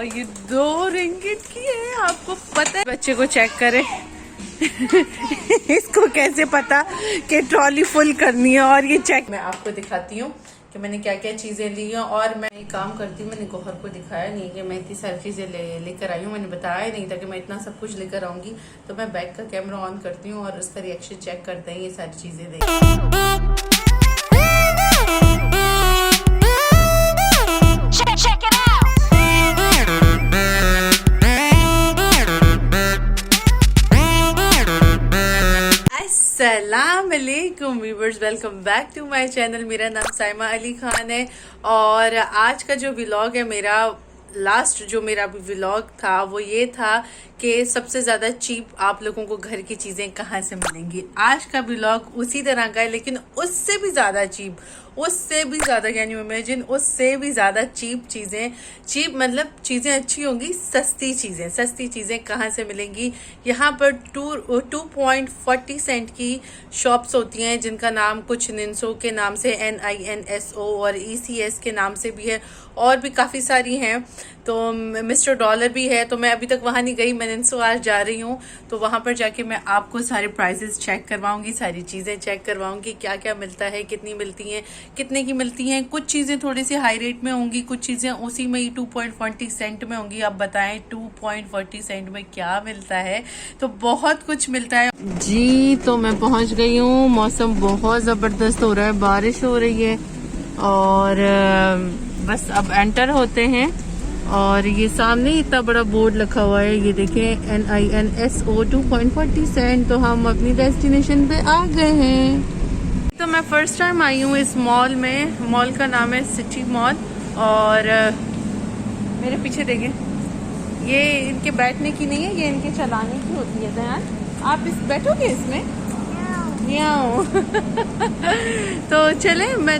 ये 2 रिंगिट की है, आपको पता है? बच्चे को चेक करें इसको कैसे पता कि ट्रॉली फुल करनी है। और ये चेक मैं आपको दिखाती हूँ कि मैंने क्या क्या चीजें ली हैं। और मैं एक काम करती हूँ, मैंने गौहर को दिखाया नहीं कि मैं इतनी सारी चीजें लेकर आई हूँ। मैंने बताया नहीं था कि मैं इतना सब कुछ लेकर आऊंगी। तो मैं बैक का कैमरा ऑन करती हूँ और उसका रिएक्शन चेक करते हैं, ये सारी चीजें देख। अस्सलाम वालेकुम viewers, welcome back to my channel. मेरा नाम साइमा अली खान है और आज का जो व्लॉग है मेरा, लास्ट जो मेरा व्लॉग था वो ये था कि सबसे ज़्यादा चीप आप लोगों को घर की चीज़ें कहाँ से मिलेंगी। आज का व्लॉग उसी तरह का है, लेकिन उससे भी ज़्यादा चीप, उससे भी ज़्यादा, कैन यू इमेजिन, उससे भी ज़्यादा चीप चीज़ें। चीप मतलब चीज़ें अच्छी होंगी, सस्ती चीज़ें कहाँ से मिलेंगी। यहाँ पर 2.40 सेंट की शॉप्स होती हैं जिनका नाम कुछ निन्सो के नाम से, NINSO, और ECS के नाम से भी है, और भी काफ़ी सारी हैं। तो मिस्टर डॉलर भी है। तो मैं अभी तक वहाँ नहीं गई, मैं निन्सो आज जा रही हूँ। तो वहाँ पर जाके मैं आपको सारे प्राइसेस चेक करवाऊंगी, सारी चीज़ें चेक करवाऊंगी, क्या क्या मिलता है, कितनी मिलती हैं, कितने की मिलती हैं। कुछ चीज़ें थोड़ी सी हाई रेट में होंगी, कुछ चीज़ें उसी में ही 2.40 सेंट में होंगी। आप बताएं 2.40 सेंट में क्या मिलता है। तो बहुत कुछ मिलता है जी। तो मैं पहुँच गई हूँ। मौसम बहुत ज़बरदस्त हो रहा है, बारिश हो रही है और बस अब एंटर होते हैं। और ये सामने इतना बड़ा बोर्ड रखा हुआ है, ये देखें, NINSO 2.40 सेंट। तो हम अपनी डेस्टिनेशन पे आ गए हैं। तो मैं फर्स्ट टाइम आई हूँ इस मॉल में। मॉल का नाम है सिटी मॉल। और मेरे पीछे देखें, ये इनके बैठने की नहीं है, ये इनके चलाने की होती है। ध्यान, आप इस बैठोगे इसमें? तो चले, मैं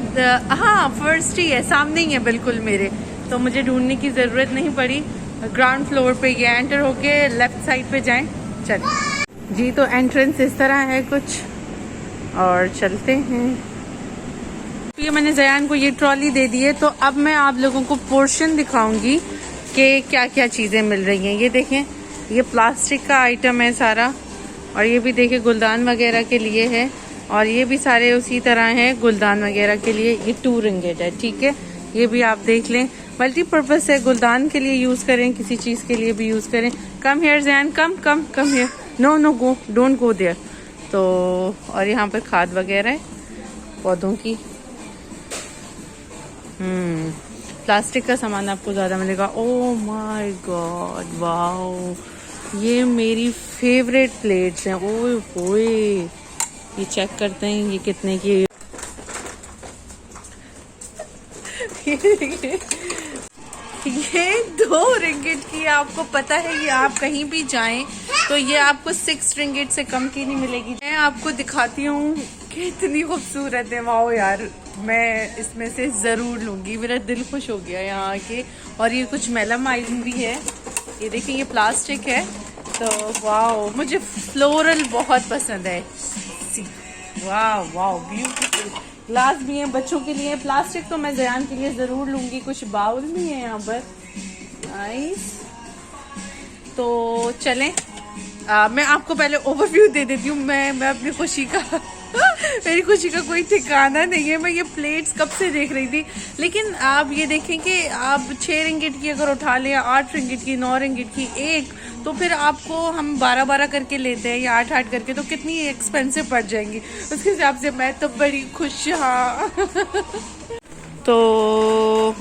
हाँ फर्स्ट ही है, सामने ही है बिल्कुल मेरे। तो मुझे ढूंढने की ज़रूरत नहीं पड़ी। ग्राउंड फ्लोर पे ये एंटर होके लेफ्ट साइड पे जाएं। चलिए जी। तो एंट्रेंस इस तरह है कुछ, और चलते हैं। ये मैंने जयान को ये ट्रॉली दे दी है। तो अब मैं आप लोगों को पोर्शन दिखाऊंगी कि क्या क्या चीज़ें मिल रही हैं। ये देखें, ये प्लास्टिक का आइटम है सारा, और ये भी देखिए गुलदान वगैरह के लिए है, और ये भी सारे उसी तरह हैं गुलदान वगैरह के लिए। ये 2 रिंगिट है, ठीक है। ये भी आप देख लें, मल्टीपर्पज है, गुलदान के लिए यूज करें, किसी चीज के लिए भी यूज करें। Come here Jain, come here, no go, don't go there. तो और यहाँ पर खाद वगैरह है पौधों की। प्लास्टिक का सामान आपको ज्यादा मिलेगा। ओह माय गॉड, वाओ, ये मेरी फेवरेट प्लेट्स हैं। ओए होए, ये चेक करते हैं ये कितने की। ये 2 रिंगिट की, आपको पता है ये आप कहीं भी जाएं तो ये आपको 6 रिंगिट से कम की नहीं मिलेगी। मैं आपको दिखाती हूँ कितनी खूबसूरत है। वाओ यार, मैं इसमें से जरूर लूंगी, मेरा दिल खुश हो गया यहाँ आके। और ये कुछ मेलामाइन भी है, ये देखिए, ये प्लास्टिक है। तो वाओ, मुझे फ्लोरल बहुत पसंद है। Wow wow, beautiful. ग्लास भी है बच्चों के लिए, प्लास्टिक तो मैं जयान के लिए जरूर लूंगी। कुछ बाउल भी है यहाँ पर, नाइस। तो चलें, मैं आपको पहले ओवरव्यू दे देती हूँ। मैं अपनी खुशी का मेरी खुशी का कोई ठिकाना नहीं है। मैं ये प्लेट्स कब से देख रही थी, लेकिन आप ये देखें कि आप 6 रिंगिट की अगर उठा लें, 8 रिंगिट की, 9 रिंगिट की एक, तो फिर आपको हम 12-12 करके लेते हैं या 8-8 करके, तो कितनी एक्सपेंसिव पड़ जाएंगी। उसके हिसाब से मैं तो बड़ी खुश। हाँ तो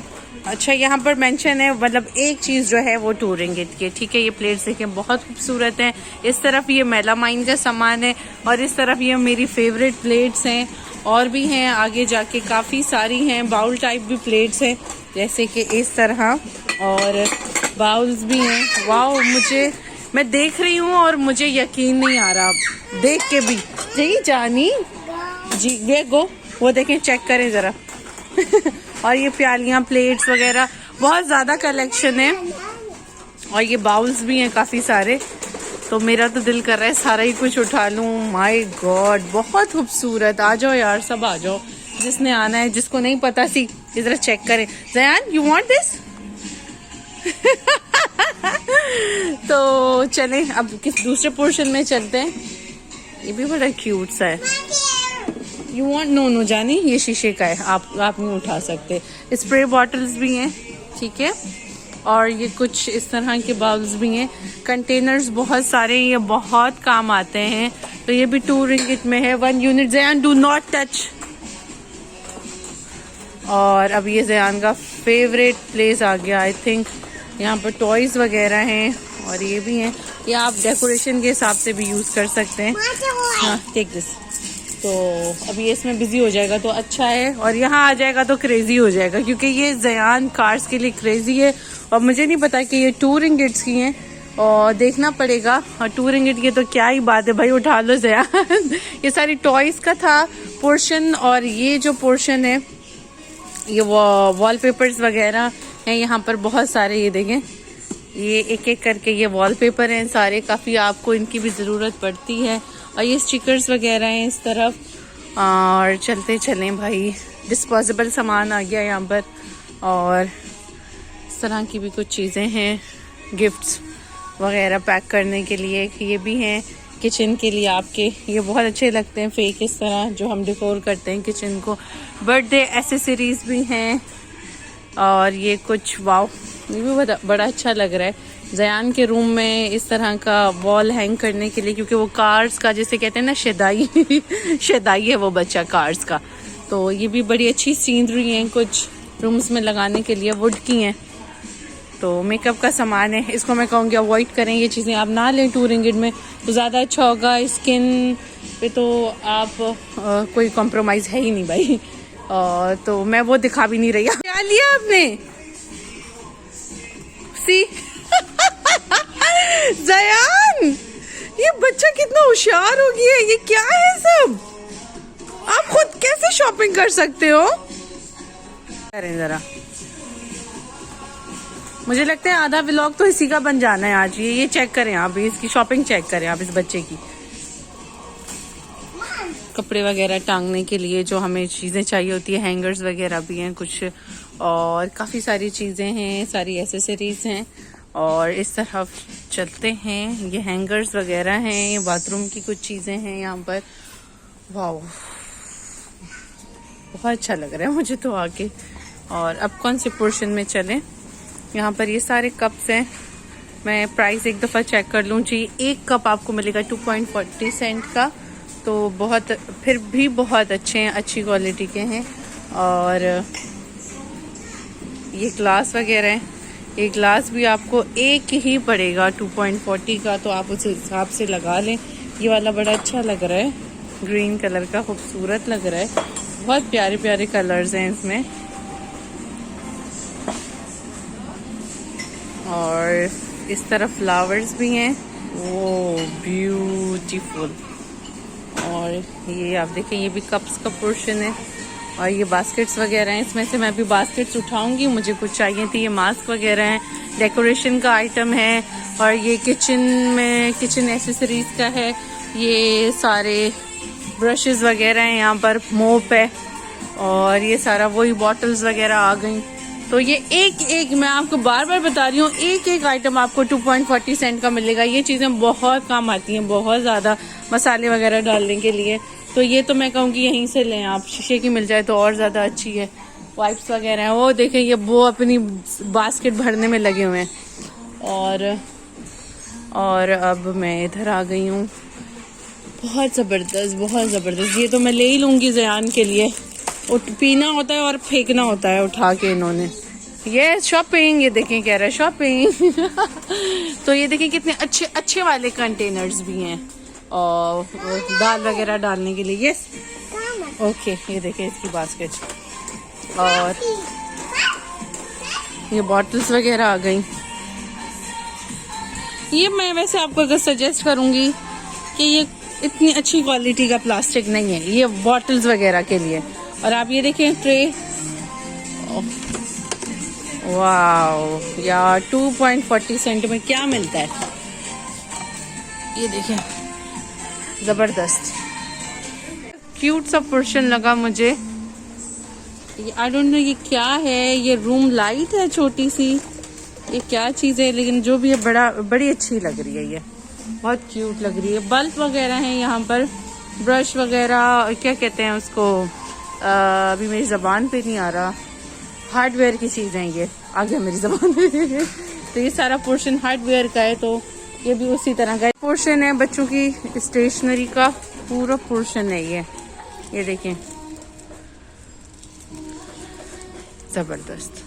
अच्छा, यहाँ पर मेंशन है, मतलब एक चीज़ जो है वो 2 रिंगिट की, ठीक है। ये प्लेट्स देखें, बहुत खूबसूरत हैं। इस तरफ ये मेलामाइन का सामान है, और इस तरफ ये मेरी फेवरेट प्लेट्स हैं। और भी हैं आगे जाके, काफ़ी सारी हैं। बाउल टाइप भी प्लेट्स हैं, जैसे कि इस तरह, और बाउल्स भी हैं। वाओ, मैं देख रही हूँ और मुझे यकीन नहीं आ रहा देख के भी। जी जानी जी, ये गो, वो देखें, चेक करें ज़रा और ये प्यालियाँ, प्लेट्स वगैरह, बहुत ज़्यादा कलेक्शन है। और ये बाउल्स भी हैं काफ़ी सारे। तो मेरा तो दिल कर रहा है सारा ही कुछ उठा लूँ। माय गॉड, बहुत खूबसूरत। आ जाओ यार, सब आ जाओ। जिसने आना है, जिसको नहीं पता सी इधर चेक करें। जयान यू वांट दिस? तो चलें अब किस दूसरे पोर्शन में चलते हैं। ये भी बड़ा क्यूट सा है। You want? नो नो जानी, ये शीशे का है, आप नहीं उठा सकते। स्प्रे बॉटल्स भी हैं, ठीक है, और ये कुछ इस तरह के बाउल्स भी हैं। कंटेनर्स बहुत सारे, ये बहुत काम आते हैं। तो ये भी 2 रिंगिट में है 1 यूनिट। जयान डू नॉट टच। और अब ये जयान का फेवरेट प्लेस आ गया आई थिंक। यहाँ पर टॉयज वगैरह हैं और ये भी हैं। ये आप डेकोरेशन के हिसाब से भी यूज कर सकते हैं। हाँ टेक दिस। तो अभी ये इसमें बिजी हो जाएगा तो अच्छा है, और यहाँ आ जाएगा तो क्रेजी हो जाएगा, क्योंकि ये जयान कार्स के लिए क्रेजी है। और मुझे नहीं पता कि ये 2 रिंगिट्स की हैं, और देखना पड़ेगा। और 2 रिंगिट की तो क्या ही बात है भाई, उठा लो जयान। ये सारी टॉयज का था पोर्शन, और ये जो पोर्शन है ये वॉलपेपर्स वगैरह हैं यहाँ पर बहुत सारे। ये देखें, ये एक एक करके ये वॉलपेपर हैं सारे, काफ़ी आपको इनकी भी ज़रूरत पड़ती है। और ये स्टिकर्स वगैरह हैं इस तरफ। और चलते चलें भाई, डिस्पोजेबल सामान आ गया यहाँ पर, और इस तरह की भी कुछ चीज़ें हैं, गिफ्ट्स वगैरह पैक करने के लिए। ये भी हैं किचन के लिए आपके, ये बहुत अच्छे लगते हैं फेक इस तरह जो हम डेकोर करते हैं किचन को। बर्थडे एसेसरीज भी हैं, और ये कुछ वाव, ये भी बड़ा अच्छा लग रहा है जयान के रूम में इस तरह का वॉल हैंग करने के लिए, क्योंकि वो कार्स का जिसे कहते हैं ना शेदाई शेदाई है वो बच्चा कार्स का। तो ये भी बड़ी अच्छी सीनरी हैं, कुछ रूम्स में लगाने के लिए, वुड की हैं। तो मेकअप का सामान है, इसको मैं कहूँगी अवॉइड करें, ये चीज़ें आप ना लें 2 रिंगिट में तो ज़्यादा अच्छा होगा। स्किन पे तो आप कोई कॉम्प्रोमाइज़ है ही नहीं भाई। तो मैं वो दिखा भी नहीं रही। क्या लिया आपने? सी जयान, ये बच्चा कितना होशियार हो गया है। ये क्या है सब? आप खुद कैसे शॉपिंग कर सकते हो? करें जरा, मुझे लगता है आधा व्लॉग तो इसी का बन जाना है आज। ये चेक करें आप, इसकी शॉपिंग चेक करें आप, इस बच्चे की। कपड़े वगैरह टांगने के लिए जो हमें चीज़ें चाहिए होती है, हैंगर्स वगैरह भी हैं कुछ, और काफ़ी सारी चीज़ें हैं, सारी एसेसरीज हैं। और इस तरफ चलते हैं, ये हैंगर्स वगैरह हैं, ये बाथरूम की कुछ चीज़ें हैं यहाँ पर। वाह, बहुत अच्छा लग रहा है मुझे तो आके। और अब कौन से पोर्शन में चलें? यहाँ पर ये सारे कप्स हैं, मैं प्राइस एक दफ़ा चेक कर लूँ जी। एक कप आपको मिलेगा 2.40 सेंट का, तो बहुत, फिर भी बहुत अच्छे हैं, अच्छी क्वालिटी के हैं। और ये ग्लास वगैरह हैं, ये ग्लास भी आपको एक ही पड़ेगा 2.40 का, तो आप उस हिसाब से लगा लें। ये वाला बड़ा अच्छा लग रहा है, ग्रीन कलर का, खूबसूरत लग रहा है, बहुत प्यारे प्यारे कलर्स हैं इसमें। और इस तरफ फ्लावर्स भी हैं, वो ब्यूटीफुल। और ये आप देखें, ये भी कप्स का पोर्शन है। और ये बास्केट्स वगैरह हैं, इसमें से मैं अभी बास्केट्स उठाऊंगी, मुझे कुछ चाहिए थी। ये मास्क वगैरह हैं, डेकोरेशन का आइटम है। और ये किचन में, किचन एसेसरीज का है, ये सारे ब्रशेस वगैरह हैं, यहाँ पर मोप है, और ये सारा वही बॉटल्स वगैरह आ गई। तो ये एक मैं आपको बार बार बता रही हूँ, एक आइटम आपको 2.40 सेंट का मिलेगा। ये चीज़ें बहुत काम आती हैं, बहुत ज़्यादा, मसाले वगैरह डालने के लिए। तो ये तो मैं कहूँगी यहीं से लें आप, शीशे की मिल जाए तो और ज़्यादा अच्छी है। वाइप्स वगैरह हैं, वो देखें, ये वो अपनी बास्केट भरने में लगे हुए हैं। और अब मैं इधर आ गई हूँ, बहुत ज़बरदस्त, बहुत ज़बरदस्त। ये तो मैं ले ही लूँगी जयान के लिए, पीना होता है और फेंकना होता है उठा के इन्होंने। ये शॉपिंग, ये देखें कह रहा है शॉपिंग। तो ये देखें कितने अच्छे अच्छे वाले कंटेनर्स भी हैं, और दाल वगैरह डालने के लिए। यस ओके, ये देखें इसकी बास्केट, और ये बॉटल्स वगैरह आ गई। ये मैं वैसे आपको अगर सजेस्ट करूंगी कि ये इतनी अच्छी क्वालिटी का प्लास्टिक नहीं है, ये बॉटल्स वगैरह के लिए। और आप ये देखें ट्रे, वाह यार, 2.40 सेंट में क्या मिलता है, ये देखें, जबरदस्त क्यूट सा पोर्शन लगा मुझे। आई डोंट नो ये क्या है, ये रूम लाइट है छोटी सी, ये क्या चीज़ है, लेकिन जो भी है बड़ी अच्छी लग रही है, ये बहुत क्यूट लग रही है। बल्ब वगैरह हैं यहाँ पर, ब्रश वगैरह, क्या कहते हैं उसको, अभी मेरी ज़बान पे नहीं आ रहा, हार्डवेयर की चीज़ है ये, आ गया मेरी ज़बान पे। तो ये सारा पोर्शन हार्डवेयर का है, तो ये भी उसी तरह का पोर्शन है। बच्चों की स्टेशनरी का पूरा पोर्शन है ये देखें, जबरदस्त।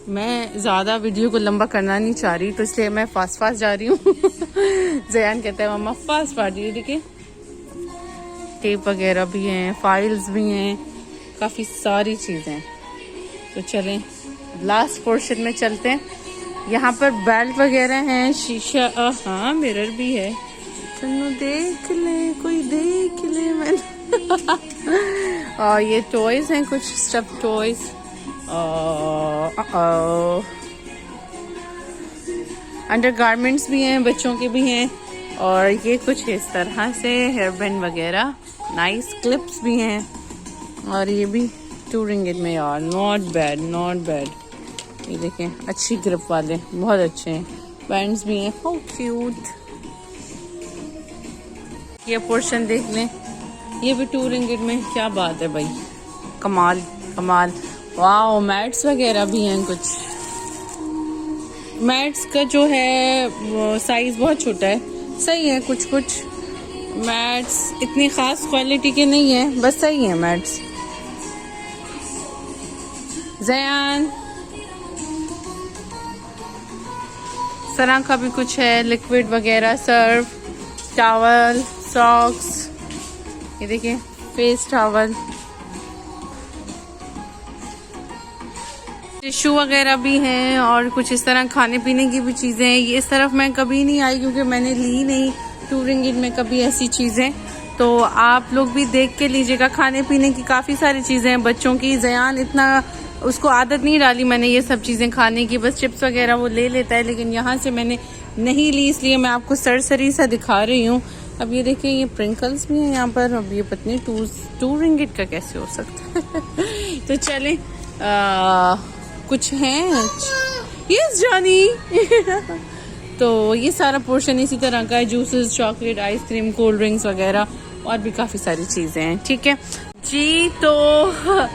मैं ज़्यादा वीडियो को लंबा करना नहीं चाह रही, तो इसलिए मैं फास्ट जा रही हूँ। जयान कहता है मम्मा फास्ट रही है। देखिए टेप वगैरह भी हैं, फाइल्स भी हैं, काफ़ी सारी चीज़ें। तो चलें लास्ट पोर्शन में चलते हैं। यहाँ पर बेल्ट वगैरह हैं, शीशा, हाँ मिरर भी है। चलो देख ले, कोई देख ले मैंने। और ये टॉयज हैं, कुछ स्टफ टॉयज। अंडर गारमेंट्स भी हैं, बच्चों के भी हैं। और ये कुछ इस तरह से हेयर बैंड वगैरह, नाइस क्लिप्स भी हैं। और ये भी 2 रिंगिट में यार, नॉट बैड नॉट बैड। ये देखें अच्छी ग्रिप वाले, बहुत अच्छे हैं। बैंड्स भी हैं, हाउ क्यूट। ये पोर्शन देख लें, ये भी 2 रिंगिट में, क्या बात है भाई, कमाल कमाल। वाओ, मैट्स वगैरह भी हैं कुछ। मैट्स का जो है वो साइज बहुत छोटा है, सही है। कुछ कुछ मैट्स इतनी खास क्वालिटी के नहीं है, बस सही है मैट्स। जयान सरा का भी कुछ है, लिक्विड वगैरह, सर्फ, टॉवल, सॉक्स, ये देखिए फेस टॉवल, टिश्यू वगैरह भी हैं। और कुछ इस तरह खाने पीने की भी चीज़ें हैं। ये इस तरफ मैं कभी नहीं आई क्योंकि मैंने ली नहीं 2 रिंगिट में कभी ऐसी चीज़ें। तो आप लोग भी देख के लीजिएगा, खाने पीने की काफ़ी सारी चीज़ें हैं बच्चों की। जयान इतना उसको आदत नहीं डाली मैंने ये सब चीज़ें खाने की, बस चिप्स वगैरह वो ले लेता है, लेकिन यहाँ से मैंने नहीं ली, इसलिए मैं आपको सरसरी सा दिखा रही हूँ। अब ये देखिए ये प्रिंकल्स भी हैं यहाँ पर। अब ये पत्नी 2 रिंगिट का कैसे हो सकता है। तो चलें कुछ हैं। Yes Johnny. तो ये सारा पोर्शन इसी तरह का है, juices, chocolate, ice cream, cold drinks वगैरह, और भी काफ़ी सारी चीज़ें हैं। ठीक है जी, तो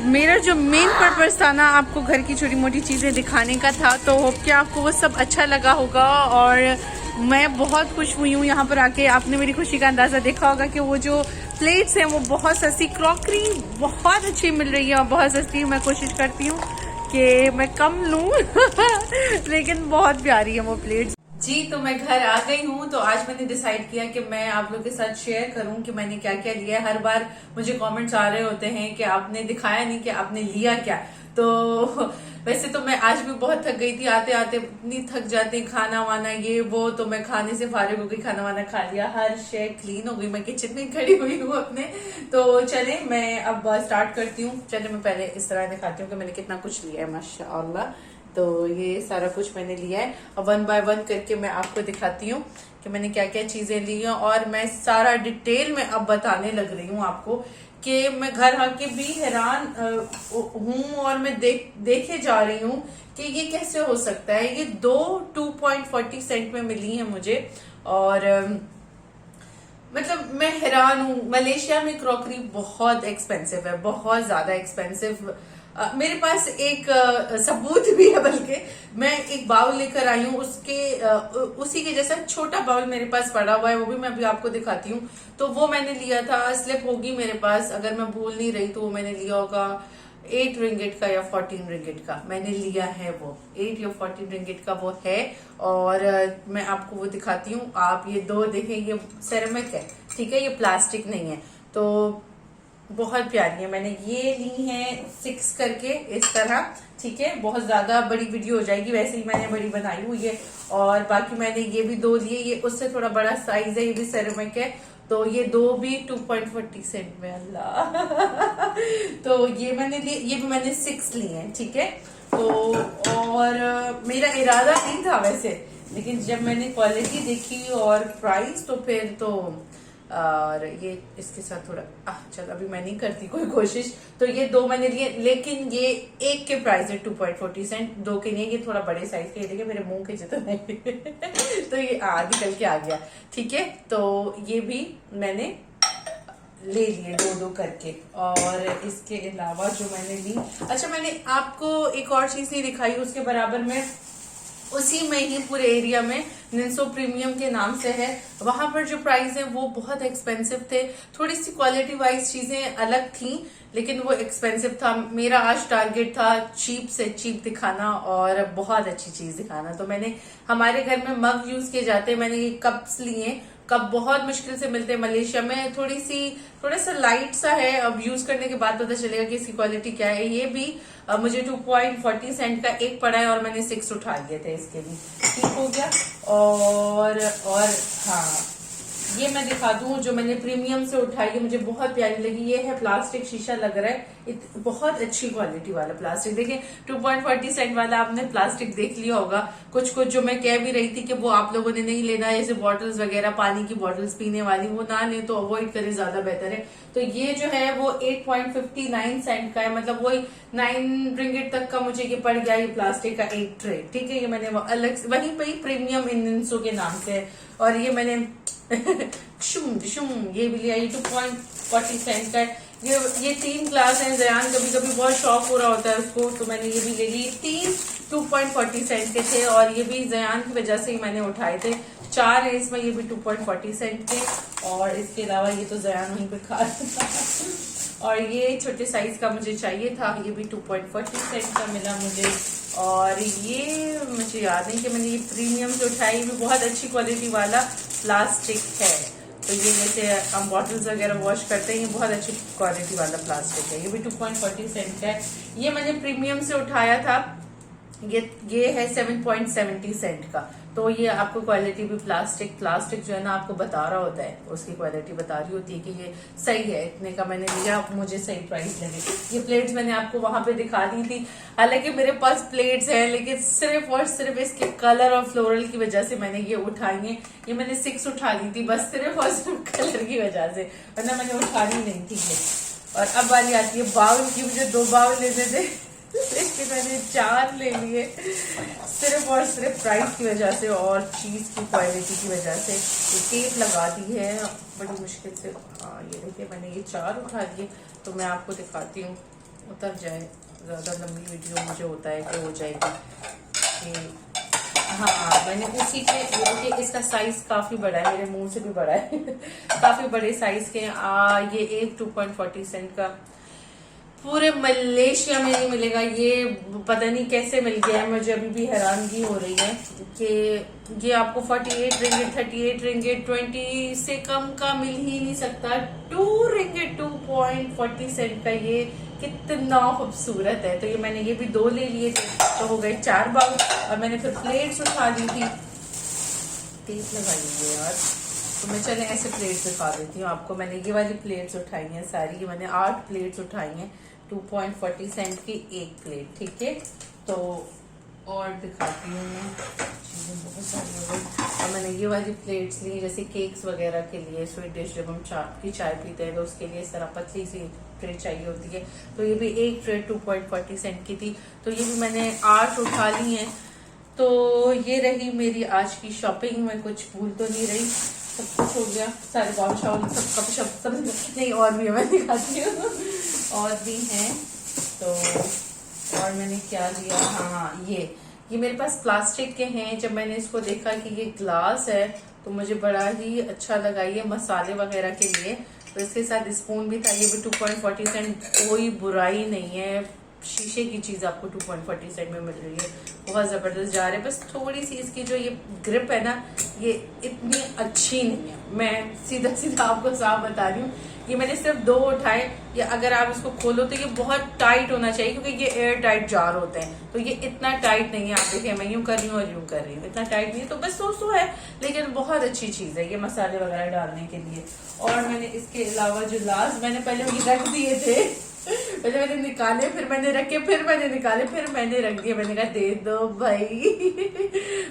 मेरा जो मेन पर्पस था ना, आपको घर की छोटी मोटी चीज़ें दिखाने का था। तो होप कि आपको वो सब अच्छा लगा होगा, और मैं बहुत खुश हुई हूँ यहाँ पर आके। आपने मेरी खुशी का अंदाज़ा देखा होगा कि वो जो प्लेट्स हैं वो बहुत सस्ती, क्रॉकरी बहुत अच्छी मिल रही है और बहुत सस्ती। मैं कोशिश करती हूँ कि मैं कम लूँ लेकिन बहुत प्यारी है वो प्लेट्स जी। तो मैं घर आ गई हूँ, तो आज मैंने डिसाइड किया कि मैं आप लोगों के साथ शेयर करूँ कि मैंने क्या क्या लिया है। हर बार मुझे कमेंट्स आ रहे होते हैं कि आपने दिखाया नहीं कि आपने लिया क्या। तो वैसे तो मैं आज भी बहुत थक गई थी, आते आते इतनी थक जाते हैं, खाना वाना ये वो। तो मैं खाने से फारिग हो गई, खाना वाना खा लिया, हर शे क्लीन हो गई, मैं किचन में खड़ी हुई हूँ अपने। तो चले मैं अब स्टार्ट करती हूँ। चले मैं पहले इस तरह दिखाती हूँ कि मैंने कितना कुछ लिया है माशाअल्लाह। तो ये सारा कुछ मैंने लिया है, और 1 बाय 1 करके मैं आपको दिखाती हूँ कि मैंने क्या क्या चीजें ली हैं। और मैं सारा डिटेल में अब बताने लग रही हूँ आपको कि मैं घर आके भी हैरान हूँ, और मैं देखे जा रही हूँ कि ये कैसे हो सकता है। ये 2.40 सेंट में मिली है मुझे, और मतलब मैं हैरान हूँ। मलेशिया में क्रॉकरी बहुत एक्सपेंसिव है, बहुत ज्यादा एक्सपेंसिव। मेरे पास एक सबूत भी है, बल्कि मैं एक बाउल लेकर आई हूँ, उसी के जैसा छोटा बाउल मेरे पास पड़ा हुआ है, वो भी मैं अभी आपको दिखाती हूँ। तो वो मैंने लिया था, स्लिप होगी मेरे पास, अगर मैं भूल नहीं रही तो वो मैंने लिया होगा 8 रिंगिट का या 14 रिंगिट का मैंने लिया है। वो 8 या 14 रिंगिट का वो है, और मैं आपको वो दिखाती हूँ। आप ये 2 देखें, ये सेरेमिक है, ठीक है, ये प्लास्टिक नहीं है। तो बहुत प्यारी है। मैंने ये ली है 6 करके इस तरह, ठीक है। बहुत ज्यादा बड़ी वीडियो हो जाएगी, वैसे ही मैंने बड़ी बनाई हुई है। और बाकी मैंने ये भी 2 लिए, ये उससे थोड़ा बड़ा साइज है, ये भी सेरेमिक है। तो ये 2 भी 2.40 सेंट में, अल्लाह। तो ये मैंने लिए, ये भी मैंने 6 लिए हैं, ठीक है। तो और मेरा इरादा नहीं था वैसे, लेकिन जब मैंने क्वालिटी देखी और प्राइस, तो फिर तो और ये इसके साथ थोड़ा चल अभी मैं नहीं करती कोई कोशिश। तो ये 2 मैंने लिए, लेकिन ये एक के प्राइस है 2.40 सेंट, 2 के नहीं, ये थोड़ा बड़े साइज के। देखिए मेरे मुंह के जितना तो ये निकल के आ गया। ठीक है, तो ये भी मैंने ले लिए 2-2 करके। और इसके अलावा जो मैंने ली, अच्छा मैंने आपको एक और चीज नहीं दिखाई, उसके बराबर में उसी में ही पूरे एरिया में निंसो प्रीमियम के नाम से है, वहां पर जो प्राइस है वो बहुत एक्सपेंसिव थे। थोड़ी सी क्वालिटी वाइज चीजें अलग थी, लेकिन वो एक्सपेंसिव था। मेरा आज टारगेट था चीप से चीप दिखाना और बहुत अच्छी चीज दिखाना। तो मैंने, हमारे घर में मग यूज किए जाते हैं, मैंने ये कप्स लिए। कप बहुत मुश्किल से मिलते हैं मलेशिया में, थोड़ा सा लाइट सा है, अब यूज करने के बाद पता चलेगा कि इसकी क्वालिटी क्या है। ये भी मुझे 2.40 सेंट का एक पड़ा है और मैंने 6 उठा लिए थे, इसके भी ठीक हो गया। और हाँ, ये मैं दिखा दूं जो मैंने प्रीमियम से उठाई है, मुझे बहुत प्यारी लगी। ये है प्लास्टिक शीशा लग रहा है, बहुत अच्छी क्वालिटी वाला प्लास्टिक। देखिए 2.40 सेंट वाला आपने प्लास्टिक देख लिया होगा। कुछ जो मैं कह भी रही थी कि वो आप लोगों ने नहीं लेना है, जैसे बॉटल्स वगैरह, पानी की बॉटल्स पीने वाली, वो ना ले तो अवॉइड करें, ज्यादा बेहतर है। तो ये जो है वो 8.59 सेंट का है, मतलब वही 9 रिंगिट तक का मुझे ये पड़ गया, ये प्लास्टिक का एक ट्रे। ठीक है, ये मैंने अलग वहीं पे ही प्रीमियम निंसो के नाम से है। और ये मैंने ये भी लिया, ये 2.40 सेंट का है। ये 3 ग्लास हैं। जयान कभी कभी बहुत शौक हो रहा होता है उसको, तो मैंने ये भी ले ली। 3 2.40 सेंट के थे और ये भी जयान की वजह से ही मैंने उठाए थे। 4 है इसमें, ये भी 2.40 सेंट के। और इसके अलावा ये तो जयान वहीं पे खा रहा था। और ये छोटे साइज का मुझे चाहिए था, ये भी 2.40 सेंट का मिला मुझे। और ये मुझे याद नहीं कि मैंने ये प्रीमियम से उठाई, ये भी बहुत अच्छी क्वालिटी वाला प्लास्टिक है। तो ये जैसे हम बॉटल्स वगैरह वॉश करते हैं, ये बहुत अच्छी क्वालिटी वाला प्लास्टिक है। ये भी 2.40 सेंट का है। ये मैंने प्रीमियम से उठाया था, ये है 7.70 सेंट का। तो ये आपको क्वालिटी भी प्लास्टिक जो है ना, आपको बता रहा होता है, उसकी क्वालिटी बता रही होती है कि ये सही है। इतने का मैंने लिया, मुझे सही प्राइस लगे। ये प्लेट्स मैंने आपको वहां पे दिखा दी थी, हालांकि मेरे पास प्लेट्स हैं, लेकिन सिर्फ और सिर्फ इसके कलर और फ्लोरल की वजह से मैंने ये उठाई है। ये मैंने 6 उठा ली थी, बस सिर्फ और सिर्फ कलर की वजह से, वरना मैंने उठानी नहीं थी ये। और अब बारी आती है बाउल की, मुझे 2 बाउल लेने थे लेकिन मैंने 4 ले लिए, सिर्फ और सिर्फ प्राइस की वजह से और चीज की क्वालिटी की वजह से। ये टेप लगा दी है बड़ी मुश्किल से। ये देखिए मैंने ये 4 उठा लिए। तो मैं आपको दिखाती हूँ, उतर जाए, ज्यादा लंबी वीडियो मुझे होता है कि हो जाएगी। हाँ, मैंने उसी के, देखिए इसका साइज काफी बड़ा है, मेरे मुंह से भी बड़ा है काफी बड़े साइज के। ये एक 2.40 सेंट का पूरे मलेशिया में नहीं मिलेगा। ये पता नहीं कैसे मिल गया है, मुझे अभी भी हैरानगी हो रही है कि ये आपको 48 रिंगिट, 38 रिंगिट, 20 से कम का मिल ही नहीं सकता। 2 रिंगिट 2.40 सेंट का, ये कितना खूबसूरत है। तो ये मैंने ये भी 2 ले लिए थे, तो हो गए 4 बाउल। और मैंने फिर प्लेट्स उठा दी थी, टेप लगाई है यार, तो मैं चले ऐसे प्लेट्स दिखा देती हूँ आपको। मैंने ये वाली प्लेट्स उठाई हैं सारी, मैंने 8 प्लेट्स उठाई हैं, 2.40 सेंट की एक प्लेट। ठीक है, तो और दिखाती हूँ मैं, चीजें बहुत सारी हो गई। और मैंने ये वाली प्लेट्स ली जैसे केक्स वगैरह के लिए, स्वीट डिश जब हम चाय पीते हैं तो उसके लिए इस तरह पतली सी ट्रे चाहिए होती है। तो ये भी एक ट्रे 2.40 सेंट की थी, तो ये भी मैंने 8 उठा ली हैं। तो ये रही मेरी आज की शॉपिंग। मैं कुछ भूल तो नहीं रही, सब कुछ हो गया, सारे बाउल शाउल सब कप सब नहीं, और भी मैं दिखाती हूँ, और भी हैं। तो और मैंने क्या लिया, हाँ ये मेरे पास प्लास्टिक के हैं। जब मैंने इसको देखा कि ये ग्लास है तो मुझे बड़ा ही अच्छा लगा, ये मसाले वगैरह के लिए। तो इसके साथ स्पून भी था, ये भी 2.40 सेंट, कोई बुराई नहीं है। शीशे की चीज आपको 2.40 सेंट में मिल रही है, बहुत जबरदस्त जा रहे हैं। बस थोड़ी सी इसकी जो ये ग्रिप है ना, ये इतनी अच्छी नहीं है। मैं सीधा सीधा आपको साफ बता रही हूँ, ये मैंने सिर्फ 2 उठाए। या अगर आप इसको खोलो तो ये बहुत टाइट होना चाहिए, क्योंकि ये एयर टाइट जार होते हैं। तो ये इतना टाइट नहीं है, आप देखिए मैं यूं कर रही हूँ और यूं कर रही हूँ, इतना टाइट नहीं है। तो बस सो है, लेकिन बहुत अच्छी चीज है ये मसाले वगैरह डालने के लिए। और मैंने इसके अलावा जो लास्ट मैंने पहले ये रख दिए थे पहले मैंने निकाले, फिर मैंने रखे, फिर मैंने निकाले, फिर मैंने रख दिए। मैंने कहा दे दो भाई।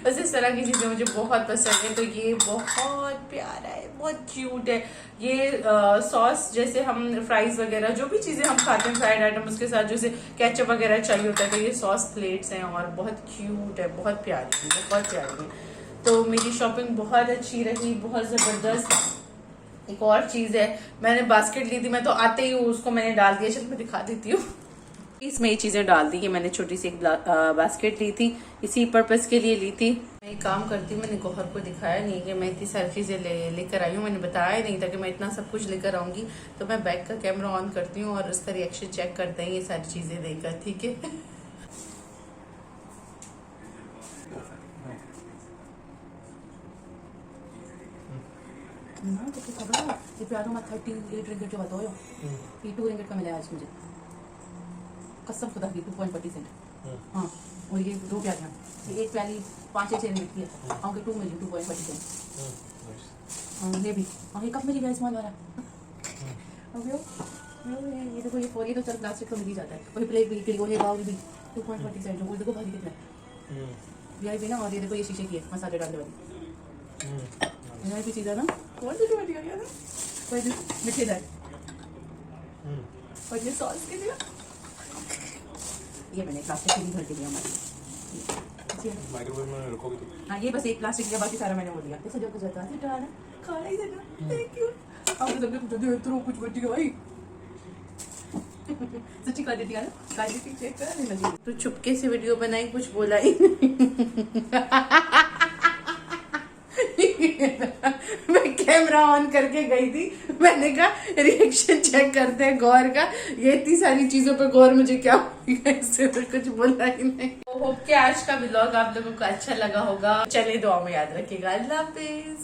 बस इस तरह की चीजें मुझे बहुत पसंद है। तो ये बहुत प्यारा है, बहुत क्यूट है। ये सॉस जैसे हम फ्राइज वगैरह जो भी चीजें हम खाते हैं फ्राइड आइटम, उसके साथ जैसे केचप वगैरह चाहिए होता है, तो ये सॉस प्लेट्स हैं और बहुत क्यूट है, बहुत प्यारी है, बहुत प्यारी है। तो मेरी शॉपिंग बहुत अच्छी रही, बहुत जबरदस्त। एक और चीज है, मैंने बास्केट ली थी, मैं तो आते ही उसको मैंने डाल दिया। चलो मैं दिखा देती हूँ। इसमें ये चीजें डाल दी कि मैंने छोटी सी एक बास्केट ली थी, इसी पर्पस के लिए ली थी। मैं एक काम करती हूँ, मैंने गौहर को दिखाया नहीं कि मैं इतनी सारी चीजें लेकर आई हूँ, मैंने बताया नहीं था कि मैं इतना सब कुछ लेकर आऊंगी। तो मैं बैक का कैमरा ऑन करती हूँ और उसका रिएक्शन चेक करते हैं ये सारी चीजें देखकर, ठीक है। ये प्यारो में 38 रिंगेट जो बताओ, ये 2 रिंगेट का मिला आज मुझे, कसम खुदा की 2.40 सेंट। हाँ, और ये 2 प्यालियाँ, एक प्याली 5-6 रिंगेट की है, और 2 मिली 2.40 सेंट। ये भी, और ये कप मिली है स्मॉल वाला। अब ये देखो, ये तो चल प्लास्टिक तो मिल ही जाता है। और ये प्लेट भी, वो ये बाउल भी 2.40 सेंट, वो देखो भारी कितना है। ये भी ना, और ये देखो ये शीशे की है मसाले डालने वाली। ये भी चीज़ है ना, कौन सी टमाटी आ गया ना, कोई मिठेदार। और ये सॉस के लिए ये मैंने प्लास्टिक के भी भर के दिया हमारे माइक्रोवेव में रखोगे तो। हाँ, ये बस एक प्लास्टिक का, बाकी सारा मैंने वो दिया। तो सजा को जाता है डाला, खाना ही देना। Thank you. अब तो सबने पूछा तो कुछ बच्ची का भाई सच्ची खा देती है ना, खा देती, चेक कर लगी। तो चुपके से वीडियो बनाई, कुछ बोला ही नहीं। मैं कैमरा ऑन करके गई थी, मैंने कहा रिएक्शन चेक करते हैं गौर का। ये इतनी सारी चीजों पे गौर मुझे क्या इससे कुछ बोला ही नहीं। तो होप कि आज का व्लॉग आप लोगों को अच्छा लगा होगा। चले दुआ में याद रखिएगा। अल्लाह हाफिज।